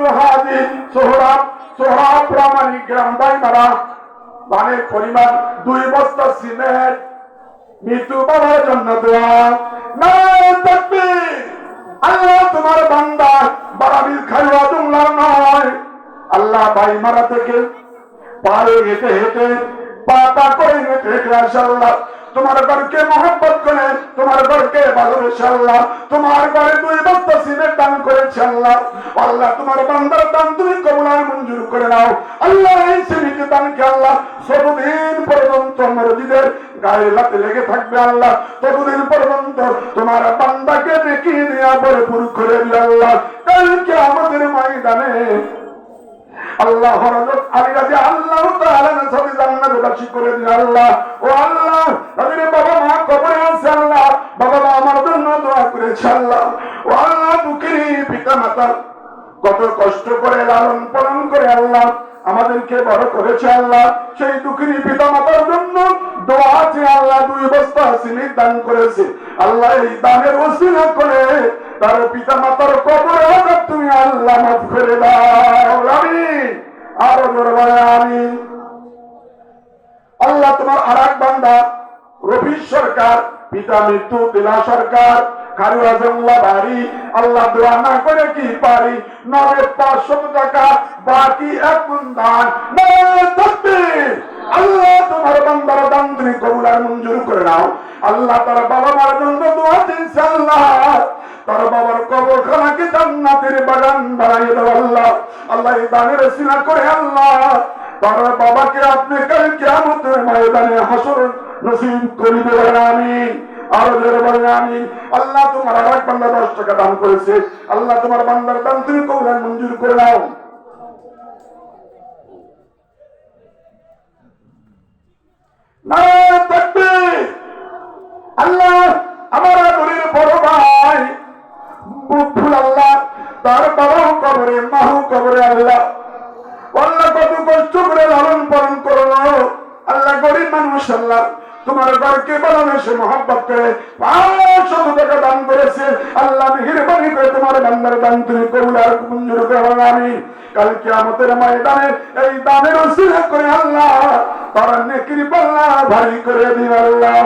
মৃত্যু হাজির সোহরাব প্রামাণিক গ্রাম বাইমারা ধানের পরিমাণ 2 বস্তা সিমেন্ট মৃত্যু বাবার জন্য দোয়া। নারায়ে তাকবীর। আল্লাহ তোমার বান্দা বারাবিল খাইওয়া জুমলার নয়। আল্লাহ বাইমারা থেকে পায়ে হেঁটে হেঁটে পা করে হেঁটে হেঁটে আসে আল্লাহ তোমার ঘরকে মহব্বত করে, তোমার ঘরকে ভালোবেসে আল্লাহ তোমার ঘরে 2 বস্তা সিমেন্ট দান করেছে আল্লাহ। আল্লাহ তোমার বান্দার দান তুমি কবুল আর মঞ্জুর করে নাও আল্লাহ। এই সিমেন্ট দানকে আল্লাহ যতদিন পর্যন্ত মসজিদের গায়ে লাতে লেগে থাকবে আল্লাহ, ততদিন পর্যন্ত তোমার বান্দাকে দেখিয়ে দেওয়া ভরপুর করে দিও আল্লাহ। কালকে আমাদের ময়দানে আল্লাহ হযরত আলী রাদিয়াল্লাহু তাআলা নবী জান্নাতবাসী করে দিন আল্লাহ। ও আল্লাহ তাদের বাবা মা কবরে আছে আল্লাহ, বাবা মা আমার জন্য দোয়া করেছে আল্লাহ। ও আল্লাহ দুঃখী পিতা মাতা কত কষ্ট করে লালন পালন করে আল্লাহ আমাদেরকে বড় করেছে আল্লাহ, সেই দুঃখী পিতা মাতার জন্য দোয়া আছে আল্লাহ। 2 বস্তা সিমেন্ট দান করেছে আল্লাহ, এই দানের ওসিলা করে তার পিতা মাতার কবরে আযাব তুমি আল্লাহ মাফ করে দাও। আমিন। আরো জোরে বলে আমিন। আল্লাহ তোমার আরেক বান্দা রফিক সরকার পিতা মৃত্যু দিলা সরকার খারুয়া জংলা বাড়ি আল্লাহ দোয়া না করে কি পারি 9,500 টাকা বাকি এখন দান। নারায়ে তাকবীর। আল্লাহ তোমার বান্দার দান তুমি কবুল আর মঞ্জুর করে নাও আল্লাহ। তার বাবা মার জন্য দোয়া দিয়েছে আল্লাহ, তার বাবার কবরখানাকে জান্নাতের বাগান বানাইয়ে দাও আল্লাহ। আল্লাহ এই দানের ওসিলা করে আল্লাহ তার বাবাকে আপনি কাল কিয়ামতের ময়দানে হাসর নসিব করে দেবেন। আমিন। আরো জোরে বলেন আমিন। আল্লাহ তোমার আরেক বান্দা 10 টাকা দান করেছে আল্লাহ, তোমার বান্দার দান তুমি কবুল আর মঞ্জুর করে নাও। নারায়ে তাকবীর। আল্লাহ আমার আদরের বড় ভাই বুফুল আল্লাহ তার বাবাও কবরে মাও কবরে আল্লাহ, আল্লাহ কত কষ্ট করে লালন পালন করলো আল্লাহ। গরিব মানুষ আল্লাহ তোমার ঘরকে ভালোবেসে মহব্বত করে 500 টাকা দান করেছে আল্লাহ। মেহেরবানি করে তোমার বান্দার দান তুমি কবুল আর মঞ্জুর করো। আমিন। কাল কিয়ামতের ময়দানে এই দানের ওসিলা করে আল্লাহ তার নেকির পাল্লা ভারী করে দিও আল্লাহ।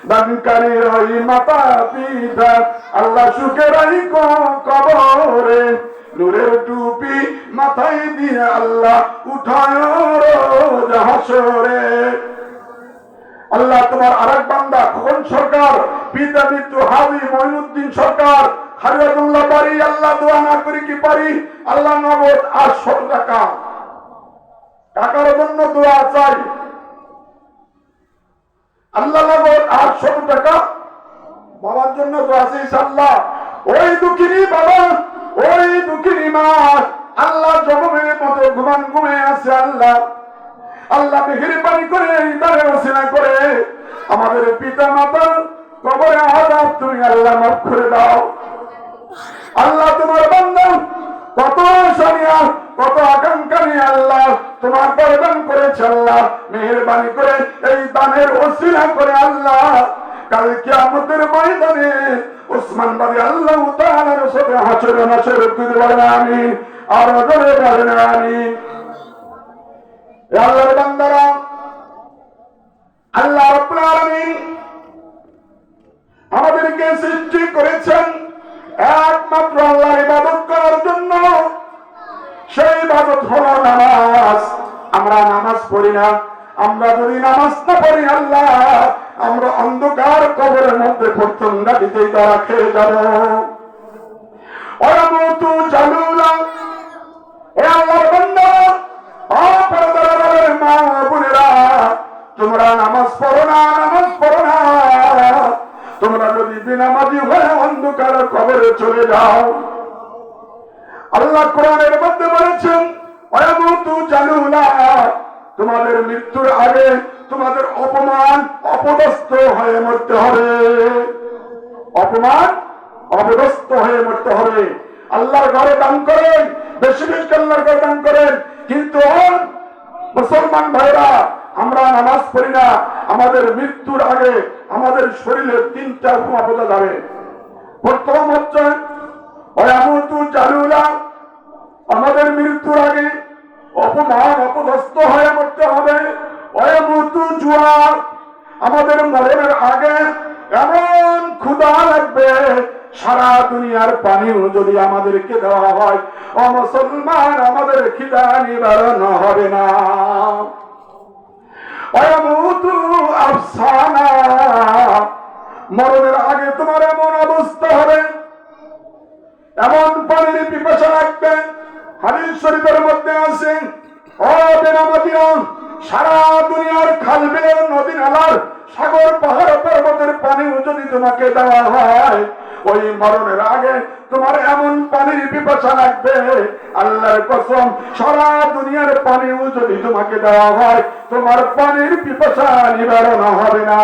দানকারীর ওই মাতা পিতা আল্লাহ সুখে রাখো কবরে, নূরের টুপি মাথায় দিয়ে আল্লাহ উঠায় রোজ হাসরে। আল্লাহ তোমার আরেক বান্দা খোকন সরকার পিতা মৃত্যু হাজি মঈনুদ্দিন সরকার খারিয়াতুল্লাহ বাড়ি আল্লাহ দোয়া না করি কি পারি আল্লাহ নগদ 800 টাকা টাকার জন্য দোয়া চাই আল্লাহ। নগদ 800 টাকা বাবার জন্য দোয়া চাই আল্লাহ। ওই দুঃখিনী বাবা ওই দুঃখিনী মা আল্লাহ জগমের মতো ঘুমে আছে আল্লাহ। আল্লাহ মেহেরবানি করে ইদারে ওসিলা করে আমাদের পিতা মাতার কবরে আযাব তুমি আল্লাহ মাফ করে দাও আল্লাহ। তোমার বান্দা কত সানিয়া কত আকাঙ্ক্ষা নিয়ে আল্লাহ তোমার দান করেছে আল্লাহ। মেহেরবানি করে এই দানের ওসিলা করে আল্লাহ কাল কিয়ামতের ময়দানে ওসমান রাদিয়াল্লাহু তাআলার সাথে হাসর নাসর করে বলেন আমিন। আর জোরে বলেন আমিন। আল্লাহর বান্দারা আল্লাহ রাব্বুল আলামিন আমাদেরকে সৃষ্টি করেছেন একমাত্র আল্লাহর ইবাদত করার জন্য। সেই ইবাদত হলো নামাজ। আমরা নামাজ পড়ি না, আমরা যদি নামাজ না পড়ি আল্লাহ আমরা অন্ধকার কবরের মধ্যে পড়তঙ্গা দিতেই তারা খেয়ে যাব। ওয়ামুতু জালুলা। এ আল্লাহর বান্দা মা বোনেরা তোমরা নামাজ পড়ো না, নামাজ পড়ো না। তোমরা যদি বেনামাজি হয়ে অন্ধকার কবরে চলে যাও আল্লাহ কোরআনের মধ্যে বলেছেন ওয়ামুতু জালুলা। তোমাদের মৃত্যুর আগে তোমাদের অপমান অপদস্থ হয়ে মরতে হবে, অপমান অপদস্থ হয়ে মরতে হবে। আল্লাহর ঘরে দান করেন, বেশি বেশি আল্লাহর ঘরে দান করেন, কিন্তু মুসলমান ভাইরা আমরা নামাজ পড়ি না। আমাদের মৃত্যুর আগে আমাদের শরীরে 3টা উপমা বোঝা যাবে। প্রথম হচ্ছে ওয়ামুতু জালুলা, পানিও যদি আমাদেরকে দেওয়া হয়, ও মুসলমান, আমাদের খিদা নিবারণ হবে না। মরণের আগে তোমার এমন অবস্থা হবে, এমন পানির পিপাসা লাগবে। হাদিস শরীফের মধ্যে আছে, ও বেনামাজিরা, সারা দুনিয়ার খাল বিলের নদী নালার সাগর পাহাড় পর্বতের পানিও যদি তোমাকে দেওয়া হয়, ওই মরণের আগে তোমার এমন পানির পিপাসা লাগবে, আল্লাহর কসম, সারা দুনিয়ার পানিও যদি তোমাকে দেওয়া হয়, তোমার পানির পিপাসা নিবারণ হবে না।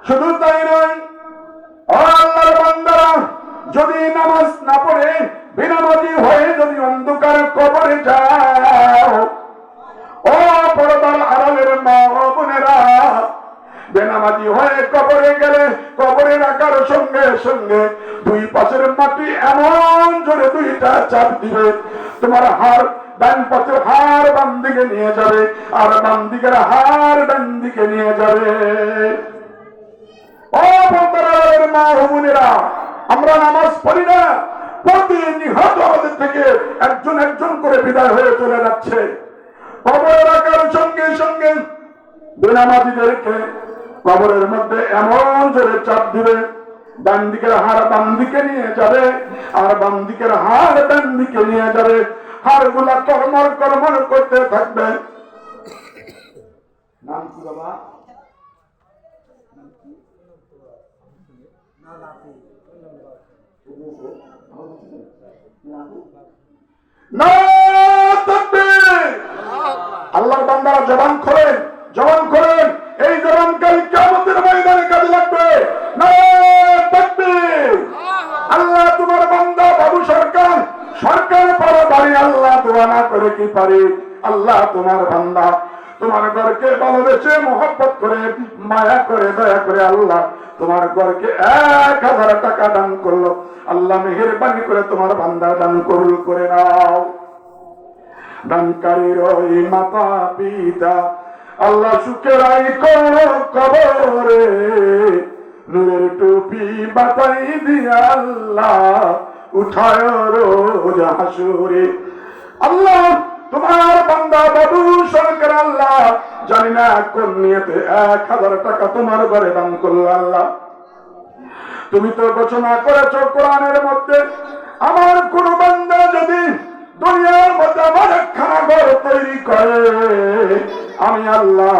শুধু তাই নয়, ও আল্লাহর বান্দারা, যদি নামাজ না পড়ে বেনামাজি হয়ে যদি অন্ধকার কবরে যাও, ও পর্দার আড়ালের মা ও বোনেরা, বেনামাজি হয়ে কবরে গেলে কবরে রাখার সঙ্গে সঙ্গে দুই পাশের মাটি এমন জোরে দুইটা চাপ দিবে, তোমার হাড় ডান পাশের হাড় বাম দিকে নিয়ে যাবে, আর বাম দিকের হাড় ডান দিকে নিয়ে যাবে। ও পর্দার মা ও বোনেরা, আমরা নামাজ পড়ি না, প্রতিনিয়ত আমাদের থেকে একজন একজন করে বিদায় হয়ে চলে যাচ্ছে। কবরে রাখার সঙ্গে সঙ্গে বেনামাজিদেরকে কবরের মধ্যে এমন জোরে চাপ দিবে, ডান দিকের হাড় বাম দিকে নিয়ে যাবে, আর বাম দিকের হাড় ডান দিকে নিয়ে যাবে। হাড় গুলা কর্মর কর্মর করতে থাকবে। নাম কি বাবা? আল্লাহর বান্দারা জবান খোলেন, জবান খোলেন, এই জবান কাল কিয়ামতের ময়দানে কাজে লাগবে। আল্লাহ তোমার বান্দা বাবু সরকার, সরকার পারে বাড়ি, আল্লাহ দোয়া না করে কি পারে? আল্লাহ তোমার বান্দা তোমার ঘরকে ভালোবেসে মহব্বত করে মায়া করে দয়া করে আল্লাহ তোমার ঘরকে 1000 টাকা দান করলো। আল্লাহ মেহেরবানি করে তোমার বান্দা দান কবুল করে নাও। দানকারীর ওই মাতা পিতা আল্লাহ সুখের কবরে নূরের টুপি বাতাই দিয়া আল্লাহ উঠায় রোজ হাসুরে। আল্লাহ তোমার বান্দা বাবু সরকার আল্লাহ জানি না কোন নিয়তে 1000 টাকা তোমার ঘরে দান করলো। আল্লাহ তুমি তো ঘোষণা করেছো কোরআনের মধ্যে, আমার কোন বান্দা যদি দুনিয়ার মধ্যে আমার একখানা ঘর তৈরি করে, আমি আল্লাহ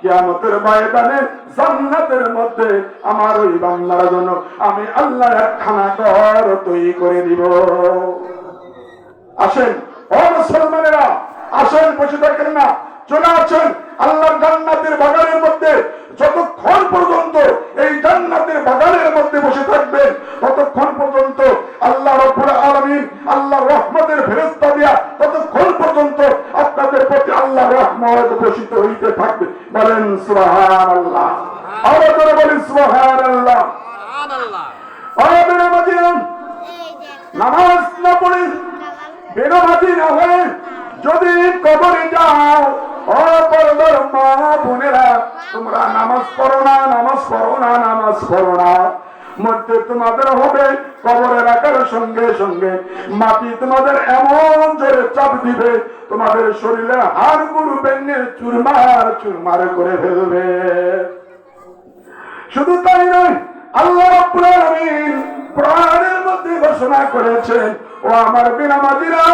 কিয়ামতের ময়দানে জান্নাতের মধ্যে আমার ওই বান্দার জন্য আমি আল্লাহ একখানা ঘর তৈরি করে দিব। আসেন ও মুসলমানেরা, আসেন, বসে থাকেন না, চলে আসেন আল্লাহর জান্নাতের বাগানের মধ্যে। যতক্ষণ পর্যন্ত এই জান্নাতের বাগানের মধ্যে বসে থাকবেন, ততক্ষণ পর্যন্ত আল্লাহ রাব্বুল আলামিন আল্লাহর রহমতের ফেরেশতা দিয়া ততক্ষণ পর্যন্ত আপনাদের প্রতি আল্লাহর রহমত বর্ষিত হইতে থাকবে। বলেন সুবহানাল্লাহ, আরো জোরে বলেন সুবহানাল্লাহ। নামাজ না পড়ে বেনামাজি না হয়ে যদি কবরে যাও, ও পর্দার মা বোনেরা, তোমরা নামাজ পড়ো না, নামাজ পড়ো না, নামাজ পড়ো না। মধ্যে তোমাদের হবে কবরে রাখার সঙ্গে সঙ্গে মাটি তোমাদের এমন জোরে চাপ দিবে, তোমাদের শরীরে হাড়গুলো ভেঙে চুরমার চুরমার করে ফেলবে। শুধু তাই নয়, আল্লাহ রাব্বুল আলামিন কোরআনের মধ্যে ঘোষণা করেছেন, ও আমার বেনামাজিরা,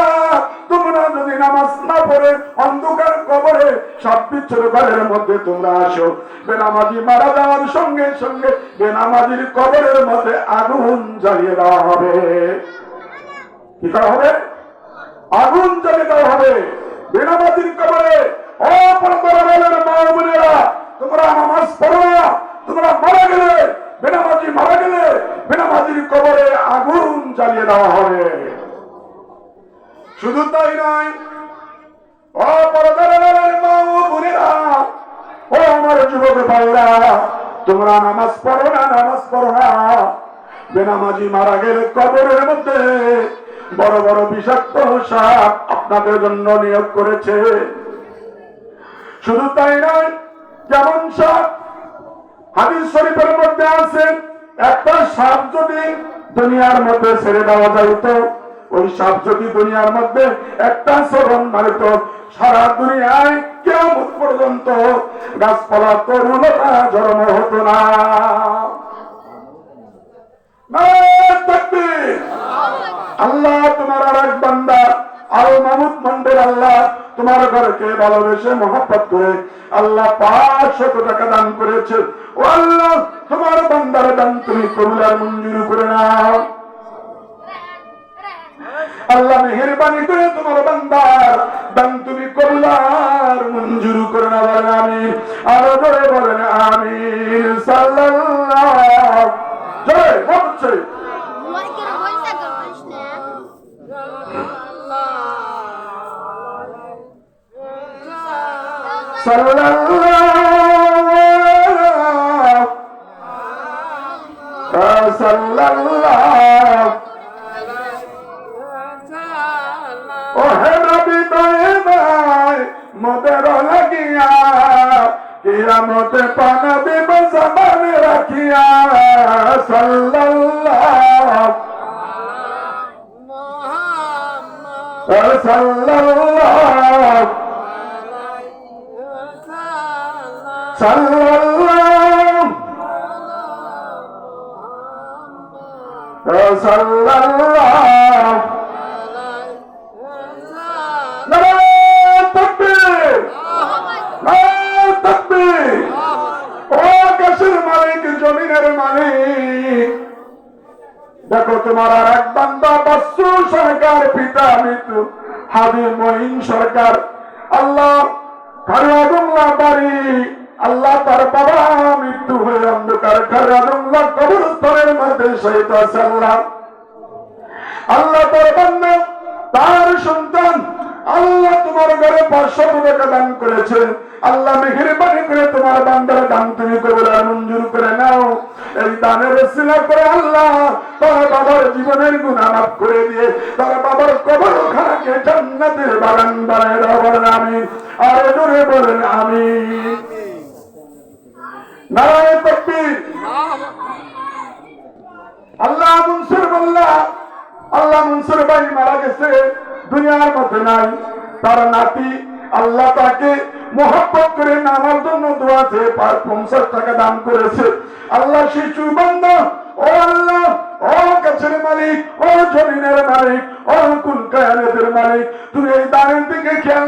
তোমরা যদি নামাজ না পড়ে অন্ধকার কবরে সাপ বিচ্ছুর ঘরের মধ্যে তোমরা আসো, বেনামাজি মারা যাওয়ার সঙ্গে সঙ্গে বেনামাজির কবরের মধ্যে আগুন জ্বালিয়ে দেওয়া হবে। কি করা হবে? আগুন জ্বালিয়ে দেওয়া হবে বেনামাজির কবরে। ও পর্দার মা বোনেরা, তোমরা নামাজ পড়ো না, তোমরা মারা গেলে, বেনামাজি মারা গেলে বেনামাজির কবরে আগুন জ্বালিয়ে দেওয়া হবে। শুধু তাই নয়, ও পর্দার মা বোনেরা, ও আমার যুবক ভাইরা, তোমরা নামাজ পড়ো না, নামাজ পড়ো না। বেনামাজি মারা গেলে কবরের মধ্যে বড় বড় বিষাক্ত সাপ আপনাদের জন্য নিয়োগ করেছে। শুধু তাই নয়, যেমন সাপ হাদিস শরীফের মধ্যে আছে, একটা সাপ যদি দুনিয়ার মধ্যে ছেড়ে দেওয়া যাইত, ওই সাপ যদি দুনিয়ার মধ্যে একটা চরণ মারিত, সারা দুনিয়ায় কিয়ামত পর্যন্ত গাছপালা তরুণতা জন্ম হতো না। আল্লাহ তোমার আর এক বান্দা আল মাহমুদ মন্ডল, আল্লাহ তোমার ঘরকে ভালোবেসে মহব্বত করে আল্লাহ 500 টাকা দান করেছে। ও আল্লাহ, তোমার বান্দার দান তুমি কবুল আর মঞ্জুর করে নাও। আল্লাহ মেহেরবানি করে তোমার বান্দার দান তুমি কবুল আর মঞ্জুর করে নাও। বলেন আমিন, আরো জোরে বলেন আমিন। সাল্লাল্লাহু জয় হচ্ছে মোদের লাগিয়া কিয়ামতে পানাবি জবানে রাখিয়া সাল্লাল্লাহু সাল্লাল্লাহু সাল্লাল্লাহু সাল্লাল্লাহু নারায়ে তাকবীর, নারায়ে তাকবীর। ও আকাশের মালিক, জমিনের মালিক, দেখো তোমার আর এক বান্দা বাসু সরকার, পিতা মৃত্যু হাবিব মঈন সরকার, আল্লাহ খারুয়াদুল্লাহ বাড়ি, আল্লাহ তার বাবা মৃত্যু হয়ে অন্ধকার খারুয়াদুল্লাহ কবরস্থানের মধ্যে শহীদ আছে। আল্লাহ, আল্লাহ তার বান্দা তার সন্তান আল্লাহ তোমার ঘরে 500 টাকা দান করেছে। আল্লাহ মেহেরবানি করে তোমার বান্দার দান তুমি কবুল আর মঞ্জুর করে নাও। এই দানের ওসিলা করে আল্লাহ তার বাবার জীবনের গুনাহ মাফ করে দিয়ে তার বাবার কবরখানাকে জান্নাতের বাগান বানায় দাও। বলেন আমিন, আর জোরে বলেন আমিন। নারায়ে তাকবীর। আল্লাহ মনসুর মোল্লা, আল্লাহ মনসুর ভাই মারা গেছে, দুনিয়ার মধ্যে নাই। তার নাতি আল্লাহ তাকে মোহাব্বত করে নামার জন্য দোয়া চেয়ে 50 টাকা দান করেছে। আল্লাহ শিশু বান্দা, ও আল্লাহ, ও গাছের মালিক, ও জমিনের মালিক, ও কুল কায়নাতের মালিক, তুমি এই দানের দিকে খেয়াল